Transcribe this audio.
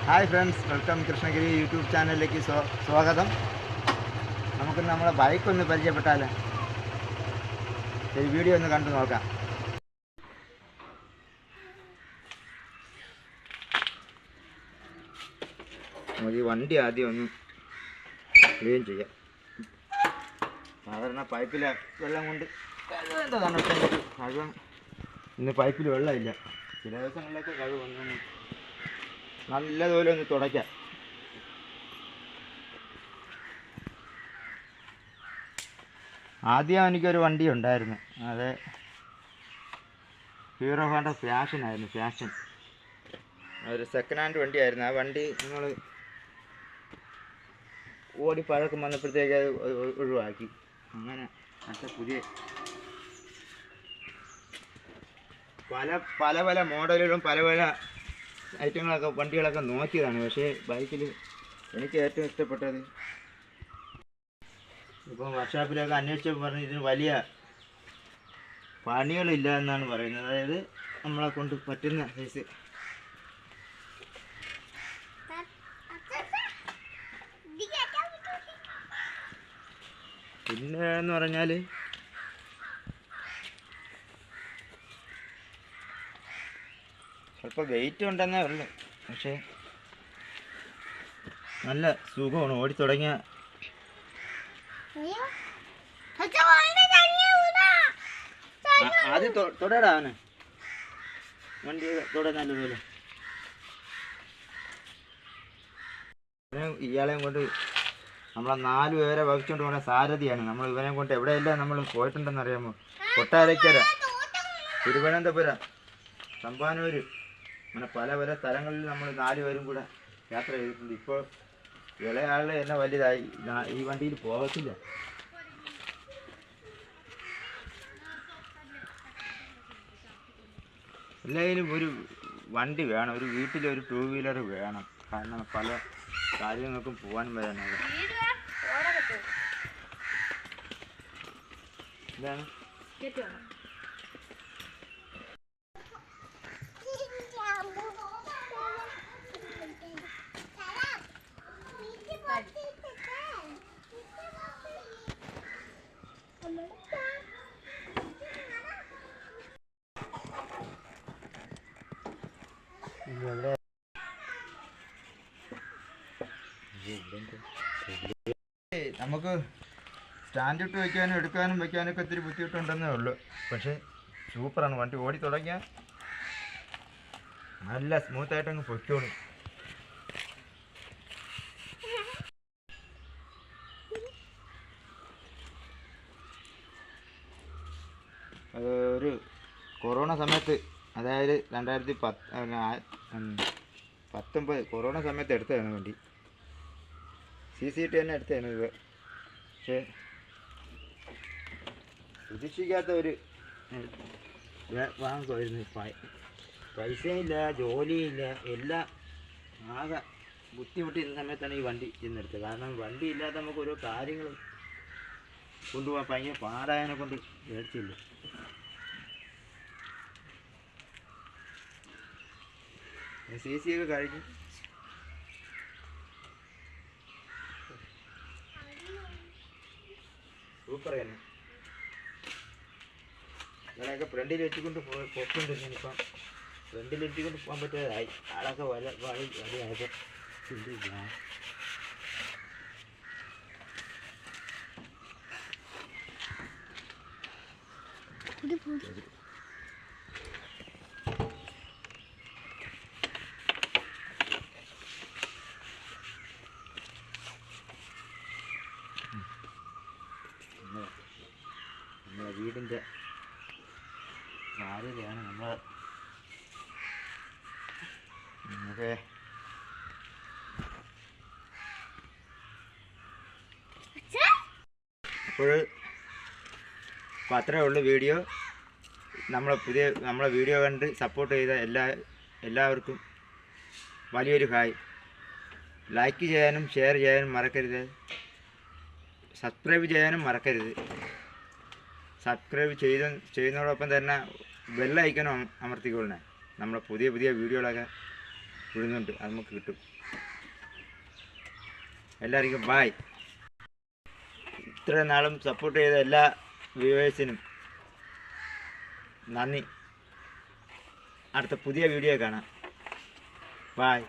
Hi friends, welcome Krishnagiri YouTube ചാനലിലേക്ക് സ്വാഗതം. നമുക്ക് നമ്മളെ ബൈക്ക് ഒന്ന് പരിചയപ്പെട്ടാലേ. ഈ വീഡിയോ ഒന്ന് കണ്ടു നോക്കാം. നമുക്ക് ഈ വണ്ടി ആദ്യം ഒന്ന് ക്ലീൻ ചെയ്യാം. സാധാരണ പൈപ്പിലെ വെള്ളം കൊണ്ട് കഴുകേണ്ടതാണ്. കഴുകാൻ ഇന്ന് പൈപ്പിൽ വെള്ളമില്ല. ചില ദിവസങ്ങളിലൊക്കെ കഴുകുന്നു. നല്ലതുപോലെ ഒന്ന് തുടയ്ക്കാം. ആദ്യം എനിക്കൊരു വണ്ടി ഉണ്ടായിരുന്നു. അത് ഹീറോ ഹോണ്ട ഫാഷനായിരുന്നു. ഫാഷൻ ഒരു സെക്കൻഡ് ഹാൻഡ് വണ്ടിയായിരുന്നു. ആ വണ്ടി നമ്മൾ ഓടി പഴക്കം വന്നപ്പോഴത്തേക്ക് അത് ഒഴിവാക്കി. അങ്ങനെ മറ്റേ പുതിയ പല പല മോഡലുകളും പല പല ഐറ്റങ്ങളൊക്കെ വണ്ടികളൊക്കെ നോക്കിയതാണ്. പക്ഷേ ബൈക്കിൽ എനിക്ക് ഏറ്റവും ഇഷ്ടപ്പെട്ടത് ഇപ്പം വർക്ക്ഷോപ്പിലൊക്കെ അന്വേഷിച്ചപ്പോൾ പറഞ്ഞ് ഇതിന് വലിയ പണികളില്ല എന്നാണ് പറയുന്നത്. അതായത് നമ്മളെ കൊണ്ട് പറ്റുന്ന സൈസ്. പിന്നെ എന്ന് പറഞ്ഞാൽ സ്വല്പം വെയിറ്റ് ഉണ്ടെന്നേ ഉള്ളു. പക്ഷേ നല്ല സുഖമാണ് ഓടി തുടങ്ങിയ. ആദ്യം തൊടടാ അവന് വണ്ടി തൊട നല്ലതുപോലെ. ഇയാളെയും കൊണ്ട് നമ്മളെ 4 പേരെ വഹിച്ചുകൊണ്ട് പോണ സാരഥിയാണ്. നമ്മൾ ഇവനെ കൊണ്ട് എവിടെയെല്ലാം നമ്മൾ പോയിട്ടുണ്ടെന്ന് അറിയാമോ? കൊട്ടാരക്കര, തിരുവനന്തപുരം, തമ്പാനൂർ, അങ്ങനെ പല പല സ്ഥലങ്ങളിൽ നമ്മൾ 4 പേരും കൂടെ യാത്ര ചെയ്തിട്ടുണ്ട്. ഇപ്പോൾ ഇളയാളിൽ എന്നെ വലുതായി ഈ വണ്ടിയിൽ പോകത്തില്ല. എല്ലാവരും ഒരു വണ്ടി വേണം, ഒരു വീട്ടിലൊരു 2 വീലർ വേണം. കാരണം പല കാര്യങ്ങൾക്കും പോകാൻ വരാനാണ്. എന്താണ് നമുക്ക് സ്റ്റാൻഡ് ഇട്ട് വയ്ക്കാനും എടുക്കാനും വയ്ക്കാനൊക്കെ ഒത്തിരി ബുദ്ധിമുട്ടുണ്ടെന്നേ ഉള്ളൂ. പക്ഷേ സൂപ്പറാണ് വണ്ടി. ഓടി തുടങ്ങിയാൽ നല്ല സ്മൂത്തായിട്ടങ്ങ് പൊയ്ക്കോളും. ഒരു കൊറോണ സമയത്ത്, അതായത് 2019 കൊറോണ സമയത്ത് എടുത്തതാണ് വണ്ടി. CCT തന്നെ എടുത്തതാണ് ഇത്. പക്ഷേ പ്രതീക്ഷിക്കാത്ത ഒരു വാങ്ങുമായിരുന്നു. പൈസയില്ല, ജോലിയില്ല, എല്ലാം ആകെ ബുദ്ധിമുട്ടിയിരുന്ന സമയത്താണ് ഈ വണ്ടി ചെന്നെടുത്തത്. കാരണം വണ്ടി ഇല്ലാതെ നമുക്ക് ഓരോ കാര്യങ്ങളും കൊണ്ടുപോകാൻ ഭയങ്കര പാടായതിനെ കൊണ്ട് മേടിച്ചില്ല. CC ഒക്കെ കഴിഞ്ഞു. സൂപ്പർ തന്നെ. ഇങ്ങനെയൊക്കെ ഫ്രണ്ടിൽ വെച്ചുകൊണ്ട് പോയിക്കൊണ്ടിരുന്നു. ഇപ്പം ഫ്രണ്ടിൽ വെച്ചുകൊണ്ട് പോകാൻ പറ്റാതായി. ആളൊക്കെ വഴിയായപ്പോൾ ചിന്തില്ല. നമ്മളെ വീടിൻ്റെ സാധ്യതയാണ് നമ്മൾ. നമുക്ക് അപ്പോൾ അത്രേ ഉള്ളൂ വീഡിയോ. നമ്മളെ വീഡിയോ കണ്ട് സപ്പോർട്ട് ചെയ്ത എല്ലാവർക്കും വലിയൊരു ഹായ്. ലൈക്ക് ചെയ്യാനും ഷെയർ ചെയ്യാനും മറക്കരുത്. സബ്സ്ക്രൈബ് ചെയ്യാനും മറക്കരുത്. സബ്സ്ക്രൈബ് ചെയ്യുന്നതോടൊപ്പം തന്നെ ബെല്ലൈക്കനും അമർത്തിക്കൊള്ളണേ. നമ്മളെ പുതിയ വീഡിയോകളൊക്കെ വിടുന്നുണ്ട്, അത് നമുക്ക് കിട്ടും. എല്ലാവർക്കും ബായ്. ഇത്രയും നാളും സപ്പോർട്ട് ചെയ്ത എല്ലാ വ്യൂവേഴ്സിനും നന്ദി. അടുത്ത പുതിയ വീഡിയോ കാണാം. ബായ്.